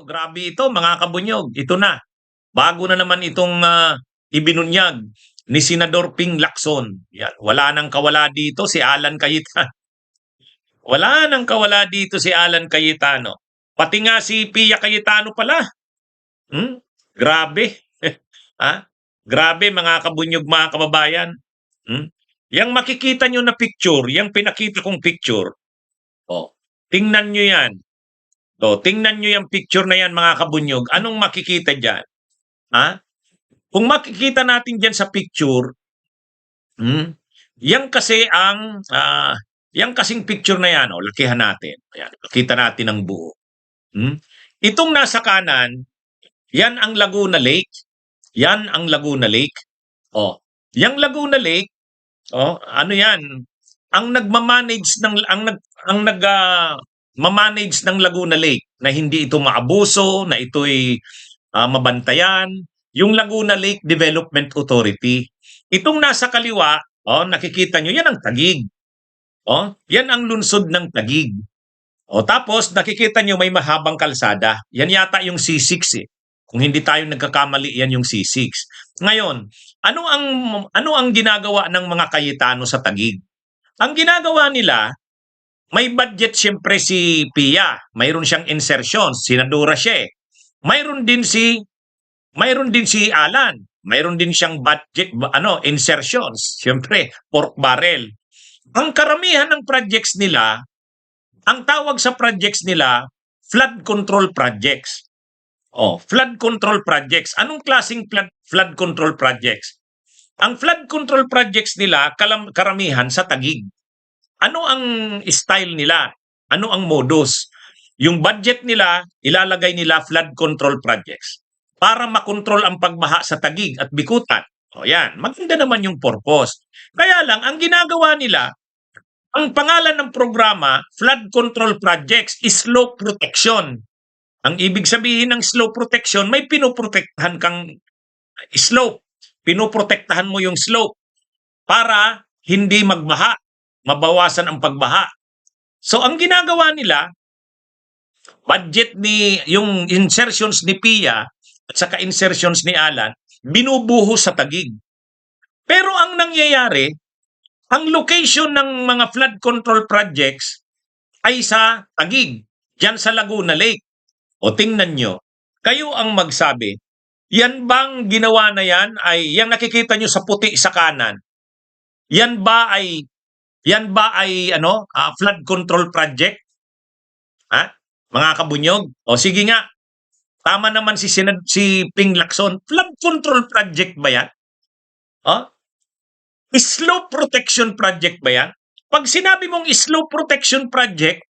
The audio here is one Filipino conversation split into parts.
Grabe ito mga kabunyog, ito na. Bago na naman itong ibinunyag ni Senador Ping Lacson. Yan. Wala nang kawala dito si Alan Cayetano. Wala nang kawala dito si Alan Cayetano. Pati nga si Pia Cayetano pala. Hmm? Grabe. ha? Grabe mga kabunyog mga kababayan. Hmm? Yang makikita nyo na picture, yung pinakita kong picture, tingnan nyo yan. Tingnan nyo yung picture na yan mga kabunyog. Anong makikita dyan? Ha? Kung makikita natin dyan sa picture, yan kasi yan kasing picture na yan, lakihan natin. Ayan, kita natin ang buo. Itong nasa kanan, yan ang Laguna Lake. Yan ang Laguna Lake. Yang Laguna Lake, ano yan? Ang nagmamanage ng mamanage ng Laguna Lake na hindi ito maabuso, na ito'y mabantayan, yung Laguna Lake Development Authority. Itong nasa kaliwa, nakikita nyo, yan ang Taguig. Yan ang lungsod ng Taguig. Tapos nakikita nyo may mahabang kalsada. Yan yata yung C6 eh. Kung hindi tayo nagkakamali, yan yung C6. Ngayon, ano ang ginagawa ng mga Cayetano sa Taguig? Ang ginagawa nila, may budget siyempre si Pia. Mayroon siyang insertions, senadora siya eh. Mayroon din si Alan. Mayroon din siyang budget insertions, siyempre pork barrel. Ang karamihan ng projects nila, ang tawag sa projects nila, flood control projects. Flood control projects. Anong klaseng flood control projects? Ang flood control projects nila, karamihan sa Taguig. Ano ang style nila? Ano ang modus? Yung budget nila, ilalagay nila flood control projects para makontrol ang pagbaha sa Taguig at Bikutan. Yan. Maganda naman yung purpose. Kaya lang, ang ginagawa nila, ang pangalan ng programa, flood control projects, is slope protection. Ang ibig sabihin ng slope protection, may pinoprotektahan kang slope. Pinoprotektahan mo yung slope para hindi magbaha, mabawasan ang pagbaha. So ang ginagawa nila, budget yung insertions ni Pia at saka insertions ni Alan, binubuhos sa Taguig. Pero ang nangyayari, ang location ng mga flood control projects ay sa Taguig, dyan sa Laguna Lake. Tingnan nyo, kayo ang magsabi, yan bang ginawa na yan ay, yung nakikita nyo sa puti sa kanan, yan ba ay flood control project? Mga kabunyog? Sige nga, tama naman si Ping Lacson, flood control project ba yan? Slope protection project ba yan? Pag sinabi mong slope protection project,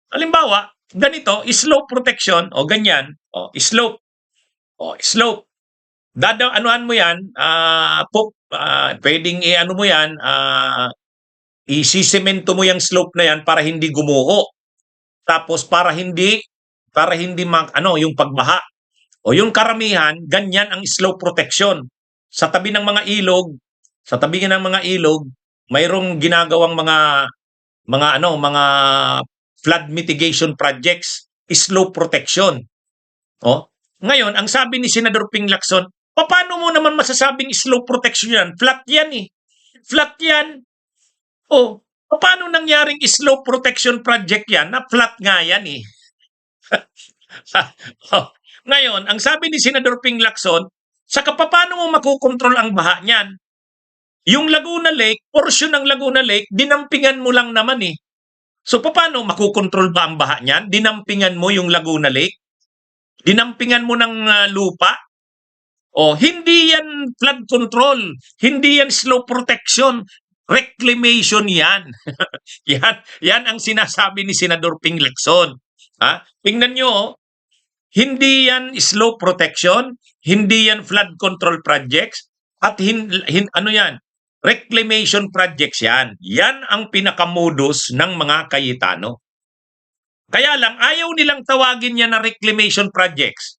halimbawa, ganito, slope protection, ganyan, slope. Slope. Anuhan mo yan, pwedeng mo yan, isisemento mo yung slope na yan para hindi gumuho. Tapos para hindi yung pagbaha. Yung karamihan, ganyan ang slope protection. Sa tabi ng mga ilog, mayroong ginagawang mga flood mitigation projects, slope protection. Ngayon, ang sabi ni Senador Ping Lacson, paano mo naman masasabing slope protection yan? Flat yan eh. Flat yan. Paano nangyaring slope protection project yan na flat nga yan eh? Ngayon, ang sabi ni Senador Ping Lacson, saka paano mo makukontrol ang baha niyan? Yung Laguna Lake, portion ng Laguna Lake, dinampingan mo lang naman eh. So, paano makukontrol ba ang baha niyan? Dinampingan mo yung Laguna Lake? Dinampingan mo ng lupa? Hindi yan flood control. Hindi yan slope protection. Reclamation yan. yan ang sinasabi ni Senador Ping Lacson. Tingnan nyo, hindi yan slope protection, hindi yan flood control projects, at ano yan? Reclamation projects yan. Yan ang pinakamodus ng mga Cayetano. Kaya lang, ayaw nilang tawagin yan na reclamation projects.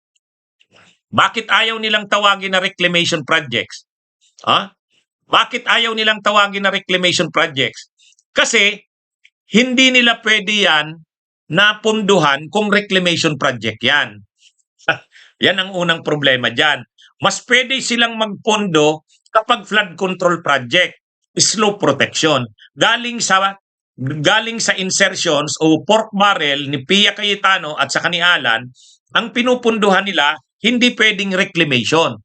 Bakit ayaw nilang tawagin na reclamation projects? Bakit ayaw nilang tawagin na reclamation projects? Kasi, hindi nila pwede yan na punduhan kung reclamation project yan. Yan ang unang problema dyan. Mas pwede silang magpondo kapag flood control project, slope protection. Galing sa insertions o pork barrel ni Pia Cayetano at sa ni Alan, ang pinupunduhan nila hindi pwedeng reclamation.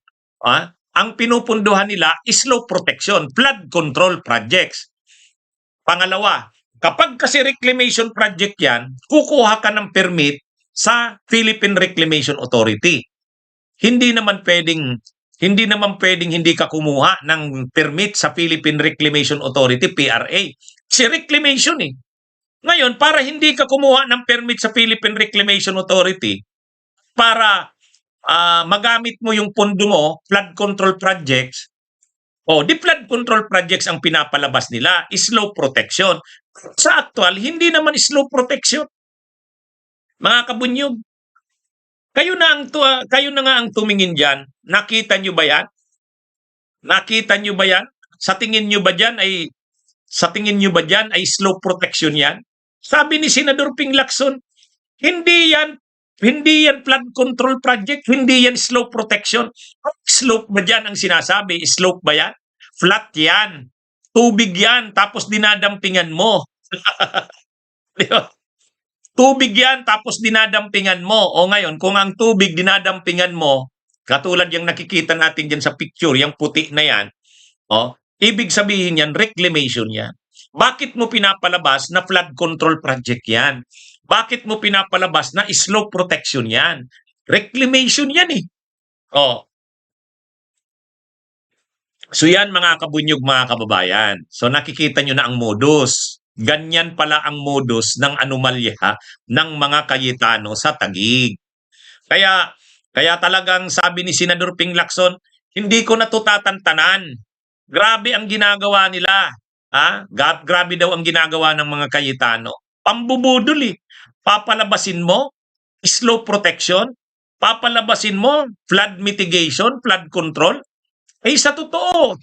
Ang pinupunduhan nila is slope protection, flood control projects. Pangalawa, kapag kasi reclamation project yan, kukuha ka ng permit sa Philippine Reclamation Authority. Hindi naman pwedeng hindi ka kumuha ng permit sa Philippine Reclamation Authority, PRA. Kasi reclamation eh. Ngayon, para hindi ka kumuha ng permit sa Philippine Reclamation Authority, para magamit mo yung pondo mo, flood control projects, di flood control projects ang pinapalabas nila, slope protection. Sa actual, hindi naman slope protection. Mga kabunyog, kayo na nga ang tumingin diyan. Nakita nyo ba yan? Nakita nyo ba yan? Sa tingin nyo ba diyan ay slope protection yan? Sabi ni Senador Ping Lacson, hindi yan flood control project, hindi yan slope protection. Slope ba dyan ang sinasabi? Slope ba yan? Flat yan. Tubig yan, tapos dinadampingan mo. Tubig yan, tapos dinadampingan mo. O ngayon, kung ang tubig dinadampingan mo, katulad yung nakikita natin dyan sa picture, yung puti na yan, ibig sabihin yan, reclamation yan. Bakit mo pinapalabas na flood control project yan? Bakit mo pinapalabas na slope protection yan? Reclamation yan eh. So yan mga kabunyog, mga kababayan. So nakikita nyo na ang modus. Ganyan pala ang modus ng anomalya ng mga Cayetano sa Taguig. Kaya talagang sabi ni Senador Ping Lacson, hindi ko na to tatantanan. Grabe ang ginagawa nila. Grabe daw ang ginagawa ng mga Cayetano. Pambubudol eh. Papalabasin mo, slope protection. Papalabasin mo, flood mitigation, flood control. Sa totoo,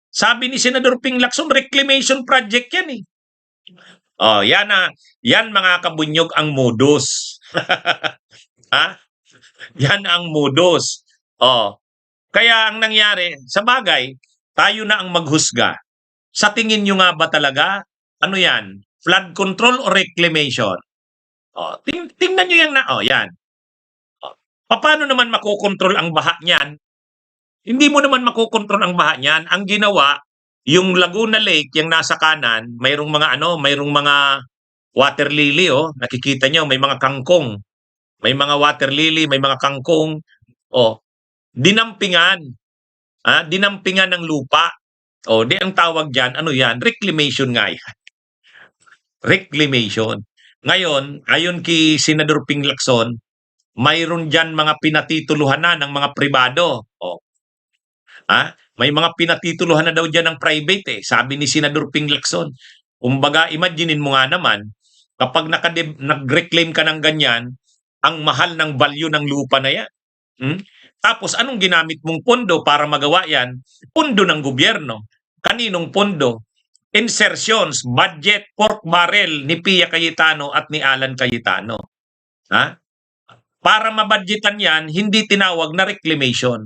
sabi ni Senador Ping Lacson, reclamation project yan eh. Yan mga kabunyog ang modus. Yan ang modus. Kaya ang nangyari, sa bagay, tayo na ang maghusga. Sa tingin nyo nga ba talaga, ano yan? Flood control o reclamation? Tingnan nyo yan. Paano naman makokontrol ang baha niyan? Hindi mo naman makokontrol ang baha niyan. Ang ginawa, yung Laguna Lake, yung nasa kanan, mayroong mga water lily, nakikita nyo, may mga kangkong. May mga water lily, may mga kangkong. Dinampingan. Dinampingan ng lupa. Di ang tawag dyan, ano yan? Reclamation nga yan. Reclamation. Ngayon, ayon kay Senador Ping Lacson, mayroon dyan mga pinatituluhan na ng mga pribado. May mga pinatituluhan na daw dyan ng private eh. Sabi ni Senador Ping Lacson. Kumbaga, imaginein mo nga naman, kapag nag-reclaim ka ng ganyan, ang mahal ng value ng lupa na yan. Tapos, anong ginamit mong pondo para magawa yan? Pondo ng gobyerno. Kaninong pondo? Insertions, budget, pork barrel ni Pia Cayetano at ni Alan Cayetano. Para mabudgetan yan, hindi tinawag na reclamation.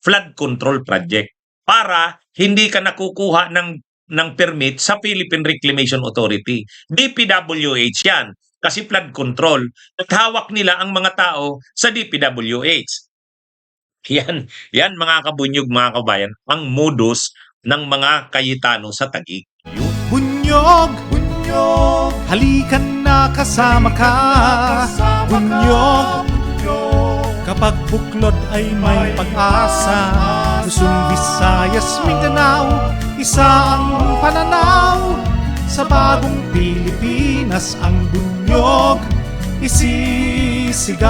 Flood control project. Para hindi ka nakukuha ng permit sa Philippine Reclamation Authority. DPWH yan. Kasi flood control. At hawak nila ang mga tao sa DPWH. Yan mga kabunyog, mga kabayan, ang modus ng mga Cayetano sa Taguig. Bunyog, halikan na kasama ka. Bunyog, kapag buklod ay may pag-asa. Luzon, Visayas, Mindanao, isa ang pananaw. Sa bagong Pilipinas ang bunyog isisigaw.